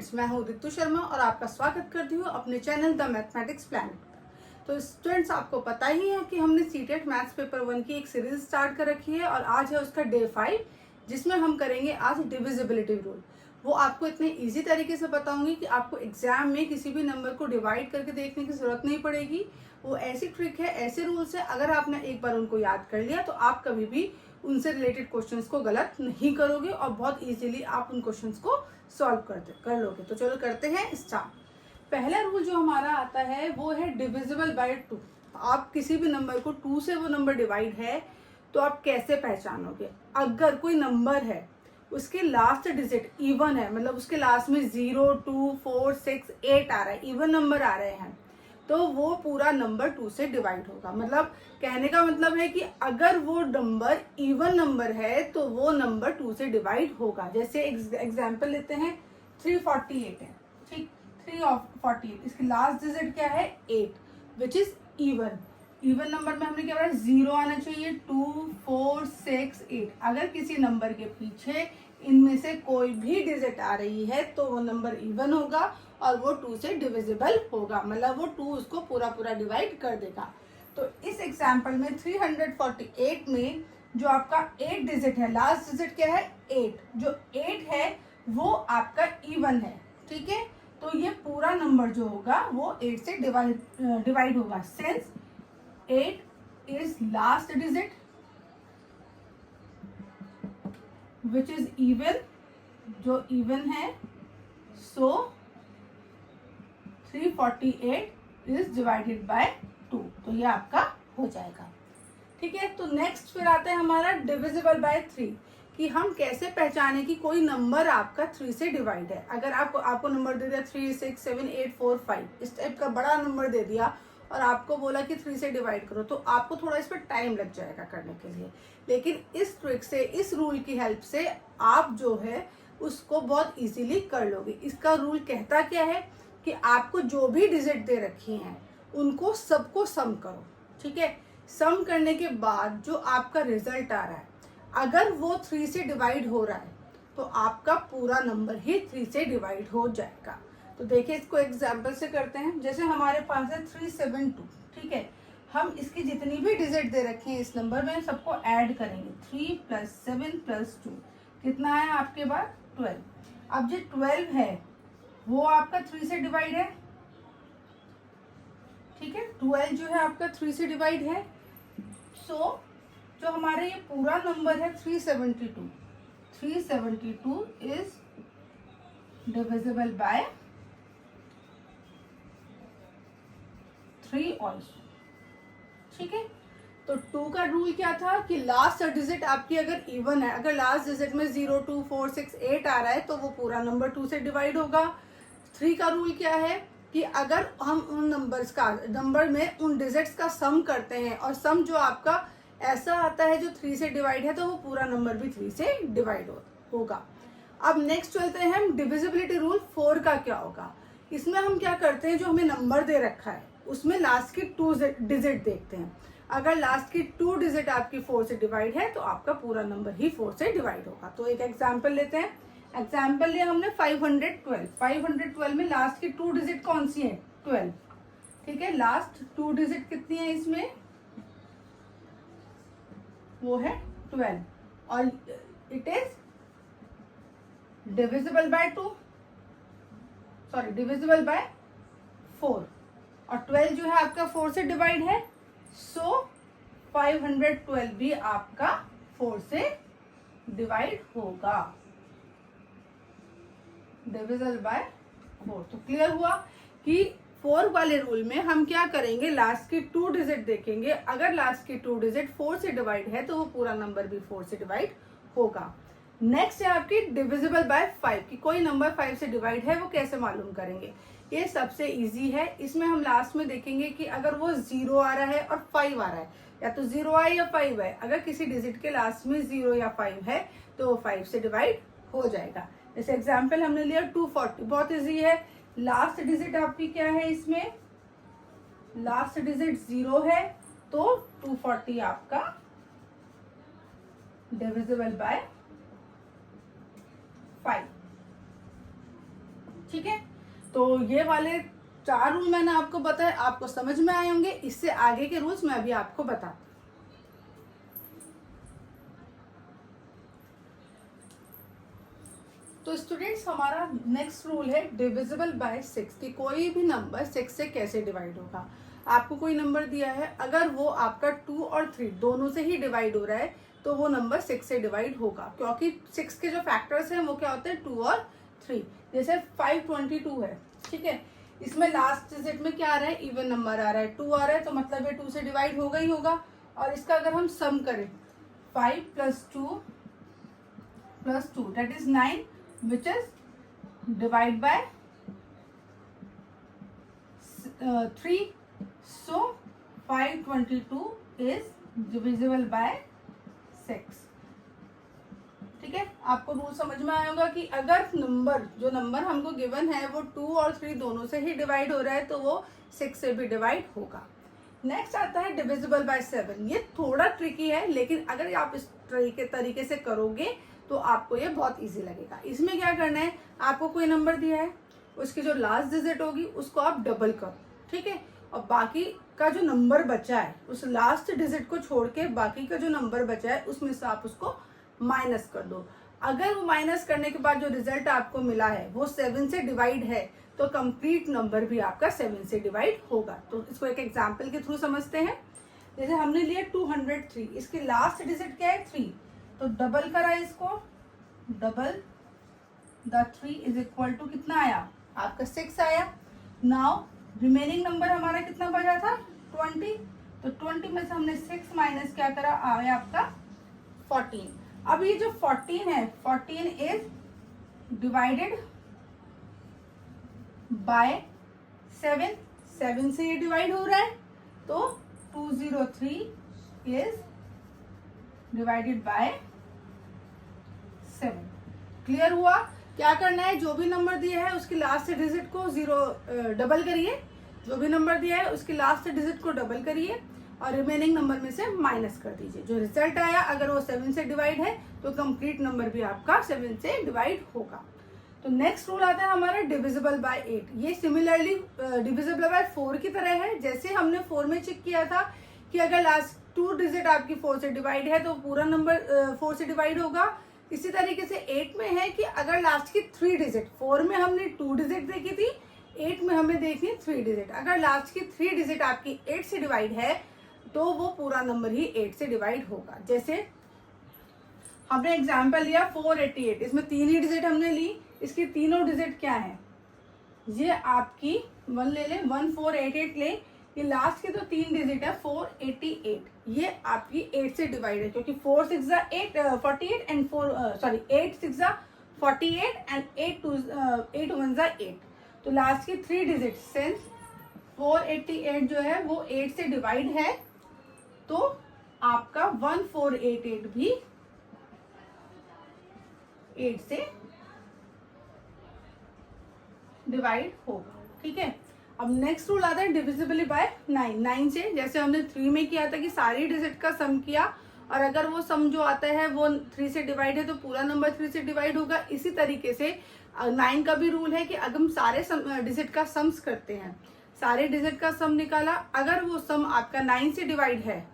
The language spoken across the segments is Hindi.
स्टूडेंट्स, मैं हूँ रितु शर्मा और आपका स्वागत करती हूँ अपने चैनल द मैथमेटिक्स प्लैनेट। तो स्टूडेंट्स, आपको पता ही है कि हमने सीटेट मैथ्स पेपर 1 की एक सीरीज स्टार्ट कर रखी है और आज है उसका डे 5, जिसमें हम करेंगे आज डिविजिबिलिटी रूल। वो आपको इतने इजी तरीके से बताऊंगी कि आपको एग्जाम में किसी भी नंबर को डिवाइड करके देखने की जरूरत नहीं पड़ेगी। वो ऐसी ट्रिक है, ऐसे रूल्स है, अगर आपने एक बार उनको याद कर लिया तो आप कभी भी उनसे रिलेटेड क्वेश्चंस को गलत नहीं करोगे और बहुत इजीली आप उन क्वेश्चंस को सॉल्व कर लोगे। तो चलो करते हैं स्टार्ट। पहला रूल जो हमारा आता है वो है डिविजिबल बाय 2। आप किसी भी नंबर को 2 से वो नंबर डिवाइड है तो आप कैसे पहचानोगे? अगर कोई नंबर है उसके लास्ट डिजिट इवन है, मतलब उसके लास्ट में 0, 2, 4, 6, 8 आ रहा है, इवन नंबर आ रहे हैं, तो वो पूरा नंबर 2 से डिवाइड होगा। मतलब कहने का मतलब है कि अगर वो नंबर इवन नंबर है तो वो नंबर 2 से डिवाइड होगा। जैसे एग्जांपल लेते हैं, 348 है, ठीक, 348, इसकी लास्ट डिजिट क्या है? 8, which is even. Even number में हमने क्या बोला? 0 आना चाहिए, 2, 4, 6, 8। अगर किसी नंबर के पीछे इनमें से कोई भी डिजिट आ रही है तो वो नंबर इवन होगा और वो 2 से डिविजिबल होगा, मतलब वो 2 उसको पूरा पूरा डिवाइड कर देगा। तो इस एग्जांपल में 348 में जो आपका 8 डिजिट है, लास्ट डिजिट क्या है? 8। जो 8 है वो आपका इवन है, ठीक है। तो ये पूरा नंबर जो होगा वो 8 से डिवाइड होगा, since 8 is last digit which is even, जो इवन है, सो 348 इज डिवाइडेड बाय 2, तो ये आपका हो जाएगा, ठीक है। तो नेक्स्ट फिर आता है हमारा डिविजिबल बाय 3, कि हम कैसे पहचाने कि कोई नंबर आपका 3 से डिवाइड है। अगर आपको नंबर दे दिया 3, 6, 7, 8, 4, 5, इस टाइप का बड़ा नंबर दे दिया और आपको बोला कि 3 से डिवाइड करो, तो आपको थोड़ा इस पर टाइम लग जाएगा करने के लिए। लेकिन इस ट्रिक से, इस रूल की हेल्प से आप जो है उसको बहुत इजीली कर लोगे। इसका रूल कहता क्या है कि आपको जो भी डिजिट दे रखी हैं उनको सबको सम करो, ठीक है। सम करने के बाद जो आपका रिजल्ट आ रहा है, अगर वो 3 से डिवाइड हो रहा है तो आपका पूरा नंबर ही 3 से डिवाइड हो जाएगा। तो देखिए, इसको एग्जाम्पल से करते हैं। जैसे हमारे पास है 372, ठीक है। हम इसकी जितनी भी डिजिट दे रखे हैं इस नंबर में सबको ऐड करेंगे। 3 + 7 + 2 कितना है आपके पास? 12। अब जो 12 है वो आपका 3 से डिवाइड है, ठीक है। 12 जो है आपका 3 से डिवाइड है। सो जो हमारा ये पूरा नंबर है 372, 372 इज डिविजिबल बाय 3 ऑल्सो, ठीक है। तो 2 का रूल क्या था कि लास्ट डिजिट आपकी अगर इवन है, अगर लास्ट डिजिट में 0, 2, 4, 6, 8 आ रहा है तो वो पूरा नंबर 2 से डिवाइड होगा। 3 का रूल क्या है कि अगर हम उन नंबर में उन डिजिट्स का सम करते हैं और सम जो आपका ऐसा आता है जो 3 से डिवाइड है तो वो पूरा नंबर भी 3 से डिवाइड होगा। अब नेक्स्ट चलते हैं हम डिविजिबिलिटी रूल 4 का क्या होगा। इसमें हम क्या करते हैं, जो हमें नंबर दे रखा है उसमें लास्ट की 2 डिजिट देखते हैं। अगर लास्ट की 2 डिजिट आपकी 4 से डिवाइड है तो आपका पूरा नंबर ही 4 से डिवाइड होगा। तो एक एग्जाम्पल लेते हैं। एग्जाम्पल लिया हमने 512। 512 में लास्ट की 2 डिजिट कौन सी है? 12, ठीक है। लास्ट 2 डिजिट कितनी है इसमें? वो है 12 और it is divisible by 2, sorry divisible by 4, और 12 जो है आपका 4 से डिवाइड है, सो 512 भी आपका 4 से डिवाइड होगा, डिविजिबल बाय 4। तो क्लियर हुआ कि 4 वाले रूल में हम क्या करेंगे, लास्ट की 2 डिजिट देखेंगे। अगर लास्ट की 2 डिजिट 4 से डिवाइड है तो वो पूरा नंबर भी 4 से डिवाइड होगा। नेक्स्ट है आपकी डिविजिबल बाय 5, कि कोई नंबर 5 से डिवाइड है वो कैसे मालूम करेंगे। ये सबसे इजी है। इसमें हम लास्ट में देखेंगे कि अगर वो 0 आ रहा है और 5 आ रहा है, या तो 0 आए या 5 है, अगर किसी डिजिट के लास्ट में 0 या 5 है तो वो 5 से डिवाइड हो जाएगा। जैसे एग्जाम्पल हमने लिया 240, बहुत इजी है। लास्ट डिजिट आपकी क्या है इसमें? लास्ट डिजिट 0 है तो 240 आपका डिविजिबल बाय 5। ठीक है, तो ये वाले 4 रूल मैंने आपको बताए, आपको समझ में आए होंगे। इससे आगे के रूल्स मैं अभी आपको बताती हूँ। तो स्टूडेंट्स, हमारा नेक्स्ट रूल है डिविजिबल बाय 6 कि कोई भी नंबर 6 से कैसे डिवाइड होगा। आपको कोई नंबर दिया है, अगर वो आपका 2 और 3 दोनों से ही डिवाइड हो रहा है तो वो नंबर 6 से डिवाइड होगा, क्योंकि 6 के जो फैक्टर्स हैं वो क्या होते हैं, 2 और 3। जैसे 522 है, ठीक है, इसमें लास्ट डिजिट में क्या आ रहा है, इवन नंबर आ रहा है, 2 आ रहा है, तो मतलब ये 2 से डिवाइड होगा ही होगा। और इसका अगर हम सम करें 5 + 2 + 2 that is 9, which is divide by 3, so 522 is divisible by 6। ठीक है, आपको रूल समझ में आया होगा कि अगर जो नंबर हमको गिवन है वो 2 और 3 दोनों से ही डिवाइड हो रहा है तो वो 6 से भी डिवाइड होगा। नेक्स्ट आता है डिविजिबल बाय 7। ये थोड़ा ट्रिकी है, लेकिन अगर आप इस तरीके से करोगे तो आपको ये बहुत इजी लगेगा। इसमें क्या करना है, आपको कोई नंबर दिया है, उसकी जो लास्ट डिजिट होगी उसको आप डबल करो, ठीक है, और बाकी का जो नंबर बचा है उस लास्ट डिजिट को छोड़ के बाकी का जो नंबर बचा है उसमें से आप उसको माइनस कर दो। अगर वो माइनस करने के बाद जो रिजल्ट आपको मिला है वो 7 से डिवाइड है तो कंप्लीट नंबर भी आपका 7 से डिवाइड होगा। तो इसको एक एग्जाम्पल के थ्रू समझते हैं। जैसे हमने लिया 203, इसकी लास्ट डिजिट क्या है, 3, तो डबल करा इसको, double the 3 is equal to कितना आया आपका 6 आया। नाउ रिमेनिंग नंबर हमारा कितना बचा था, 20, तो 20 में से हमने 6 माइनस क्या करा, आया आपका 14। अब ये जो 14 है, 14 इज डिवाइडेड बाय 7, 7 से ये डिवाइड हो रहा है, तो 203 इज डिवाइडेड बाय 7। क्लियर हुआ। क्या करना है, जो भी नंबर दिया है उसकी लास्ट डिजिट को डबल करिए, जो भी नंबर दिया है उसकी लास्ट डिजिट को डबल करिए और रिमेनिंग नंबर में से माइनस कर दीजिए। जो रिजल्ट आया अगर वो 7 से डिवाइड है तो कंप्लीट नंबर भी आपका 7 से डिवाइड होगा। तो नेक्स्ट रूल आता है हमारा डिविजिबल बाय 8। ये सिमिलरली डिविजिबल बाय 4 की तरह है। जैसे हमने 4 में चेक किया था कि अगर लास्ट 2 डिजिट आपकी 4 से डिवाइड है तो पूरा नंबर 4 से डिवाइड होगा, इसी तरीके से 8 में है कि अगर लास्ट की 3 डिजिट, 4 में हमने 2 डिजिट देखी थी, 8 में हमें देखनी 3 डिजिट, अगर लास्ट की 3 डिजिट आपकी 8 से डिवाइड है तो वो पूरा नंबर ही 8 से डिवाइड होगा। जैसे हमने एग्जाम्पल लिया 488, इसमें 3 ही डिजिट हमने ली, इसकी तीनों डिजिट क्या है, ये आपकी 1 ले ले, 1488 ले, ये लास्ट की तो 3 डिजिट है 488, ये आपकी 8 से डिवाइड है, क्योंकि 4 6 48 एंड 8 6 48 एंड 8 1 8, तो लास्ट की 3 डिजिट सेंस 488 जो है वो 8 से डिवाइड है, तो आपका 1488 भी 8 से डिवाइड होगा। ठीक है, अब नेक्स्ट रूल आता है डिविजिबल बाय 9। 9 से जैसे हमने 3 में किया था कि सारी डिजिट का सम किया और अगर वो सम जो आता है वो 3 से डिवाइड है तो पूरा नंबर 3 से डिवाइड होगा। इसी तरीके से 9 का भी रूल है कि अगर हम सारे डिजिट का सम्स करते हैं, सारे डिजिट का सम निकाला, अगर वो सम आपका 9 से डिवाइड है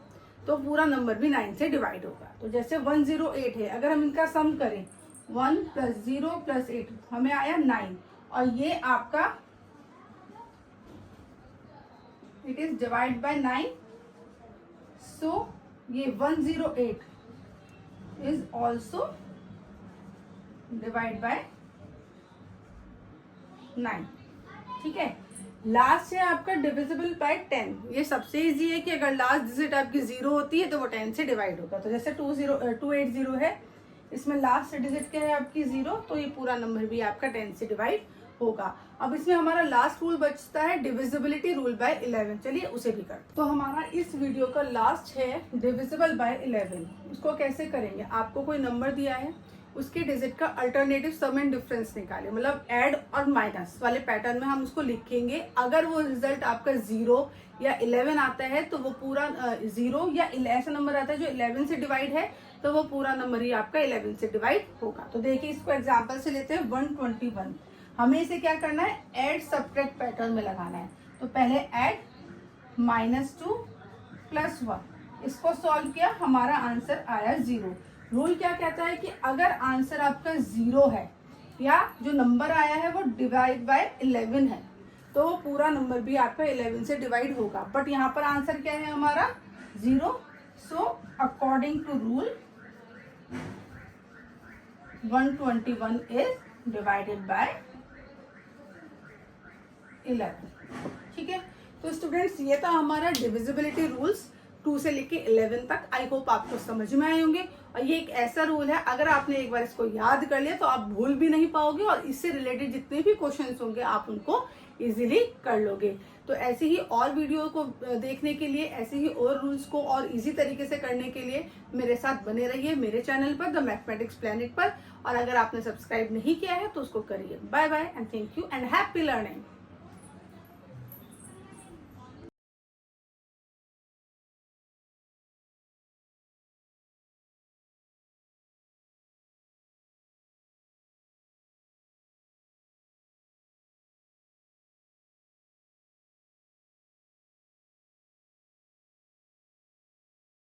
तो पूरा नंबर भी 9 से डिवाइड होगा। तो जैसे 108 है, अगर हम इनका सम करें 1 + 0 + 8 हमें आया 9 और ये आपका इट इज डिवाइड बाय 9, सो ये 108 इज ऑल्सो डिवाइड बाय 9। ठीक है, लास्ट है आपका डिविजिबल बाय 10। ये सबसे इजी है कि अगर लास्ट डिजिट आपकी 0 होती है तो वो 10 से डिवाइड होगा। तो जैसे 280 है, इसमें लास्ट डिजिट क्या है आपकी 0, तो ये पूरा नंबर भी आपका 10 से डिवाइड होगा। अब इसमें हमारा लास्ट रूल बचता है डिविजिबिलिटी रूल बाय 11। चलिए उसे भी करते। तो हमारा इस वीडियो का लास्ट है डिविजिबल बाय 11। उसको कैसे करेंगे, आपको कोई नंबर दिया है, उसके डिजिट का अल्टरनेटिव सम एंड डिफरेंस निकाले, मतलब ऐड और माइनस वाले पैटर्न में हम उसको लिखेंगे। अगर वो रिजल्ट आपका 0 या 11 आता है तो वो पूरा 0 या ऐसा नंबर आता है जो 11 से डिवाइड है तो वो पूरा नंबर ही आपका 11 से डिवाइड होगा। तो देखिए इसको एग्जाम्पल से लेते हैं 121। हमें इसे क्या करना है, ऐड सब्ट्रैक्ट पैटर्न में लगाना है। तो पहले ऐड -2 + 1, इसको सॉल्व किया, हमारा आंसर आया 0। रूल क्या कहता है कि अगर आंसर आपका 0 है या जो नंबर आया है वो डिवाइड बाय 11 है, तो वो पूरा नंबर भी आपका 11 से डिवाइड होगा। बट यहाँ पर आंसर क्या है हमारा 0। So according to rule 121 is divided by 11। ठीक है, तो स्टूडेंट्स ये था हमारा डिविजिबिलिटी रूल्स 2 से लेके 11 तक। आई होप आपको समझ में आए होंगे। और ये एक ऐसा रूल है, अगर आपने एक बार इसको याद कर लिया तो आप भूल भी नहीं पाओगे, और इससे रिलेटेड जितने भी क्वेश्चंस होंगे आप उनको इजीली कर लोगे। तो ऐसे ही और वीडियो को देखने के लिए, ऐसे ही और रूल्स को और इजी तरीके से करने के लिए मेरे साथ बने रहिए मेरे चैनल पर द मैथमेटिक्स प्लैनेट पर। और अगर आपने सब्सक्राइब नहीं किया है तो उसको करिए। Bye bye and thank you and happy learning.